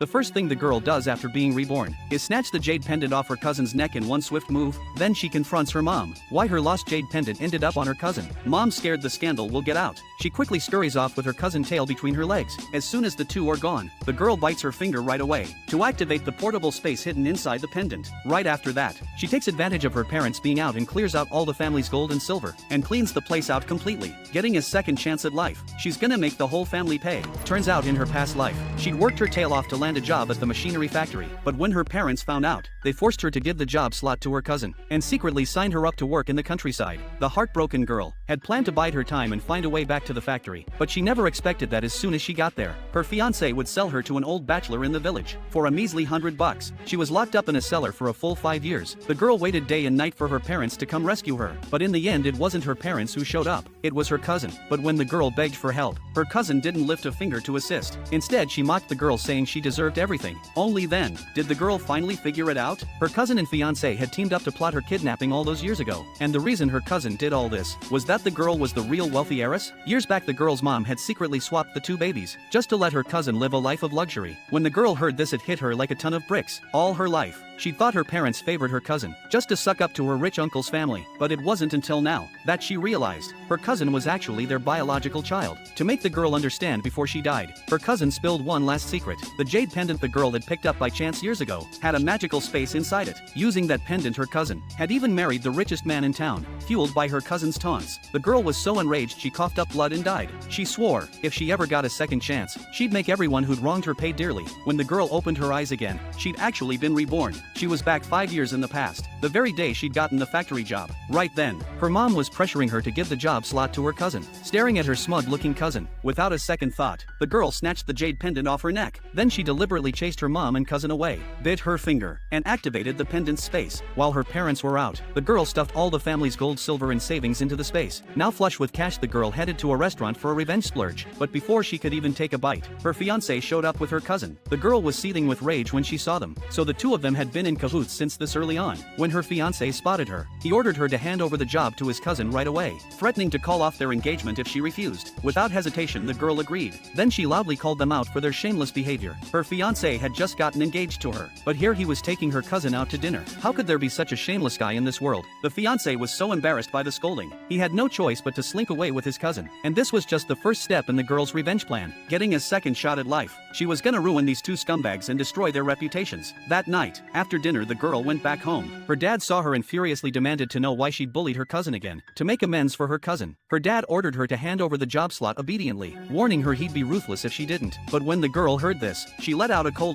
The first thing the girl does after being reborn is snatch the jade pendant off her cousin's neck in one swift move. Then she confronts her mom why her lost jade pendant ended up on her cousin. Mom, scared the scandal will get out, she quickly scurries off with her cousin's tail between her legs. As soon as the two are gone, the girl bites her finger right away to activate the portable space hidden inside the pendant. Right after that, she takes advantage of her parents being out and clears out all the family's gold and silver and cleans the place out completely, getting a second chance at life. She's gonna make the whole family pay. Turns out in her past life, she'd worked her tail off to land a job at the machinery factory, but when her parents found out, they forced her to give the job slot to her cousin and secretly signed her up to work in the countryside. The heartbroken girl had planned to bide her time and find a way back to the factory, but she never expected that as soon as she got there, her fiancé would sell her to an old bachelor in the village for a measly $100. She was locked up in a cellar for a full 5 years. The girl waited day and night for her parents to come rescue her, but in the end it wasn't her parents who showed up, it was her cousin. But when the girl begged for help, her cousin didn't lift a finger to assist. Instead, she mocked the girl, saying she deserved everything. Only then did the girl finally figure it out. Her cousin and fiancé had teamed up to plot her kidnapping all those years ago, and the reason her cousin did all this was that the girl was the real wealthy heiress. Years back, the girl's mom had secretly swapped the two babies just to let her cousin live a life of luxury. When the girl heard this, it hit her like a ton of bricks. All her life, she thought her parents favored her cousin just to suck up to her rich uncle's family, but it wasn't until now that she realized her cousin was actually their biological child. To make the girl understand before she died, her cousin spilled one last secret. The jade pendant the girl had picked up by chance years ago had a magical space inside it. Using that pendant, her cousin had even married the richest man in town, fueled by her cousin's taunts. The girl was so enraged she coughed up blood and died. She swore if she ever got a second chance, she'd make everyone who'd wronged her pay dearly. When the girl opened her eyes again, she'd actually been reborn. She was back 5 years in the past, the very day she'd gotten the factory job. Right then, her mom was pressuring her to give the job slot to her cousin. Staring at her smug-looking cousin, without a second thought, the girl snatched the jade pendant off her neck. Then she deliberately chased her mom and cousin away, bit her finger, and activated the pendant's space. While her parents were out, the girl stuffed all the family's gold, silver, and savings into the space. Now flush with cash, the girl headed to a restaurant for a revenge splurge. But before she could even take a bite, her fiancé showed up with her cousin. The girl was seething with rage when she saw them, so the two of them had been in cahoots since this early on. When her fiancé spotted her, he ordered her to hand over the job to his cousin right away, threatening to call off their engagement if she refused. Without hesitation, the girl agreed. Then she loudly called them out for their shameless behavior. Her fiancé had just gotten engaged to her, but here he was taking her cousin out to dinner. How could there be such a shameless guy in this world? The fiancé was so embarrassed by the scolding, he had no choice but to slink away with his cousin. And this was just the first step in the girl's revenge plan, getting a second shot at life. She was gonna ruin these two scumbags and destroy their reputations. That night, after dinner, the girl went back home. Her dad saw her and furiously demanded to know why she'd bullied her cousin again. To make amends for her cousin, her dad ordered her to hand over the job slot obediently, warning her he'd be ruthless if she didn't. But when the girl heard this, she let out a cold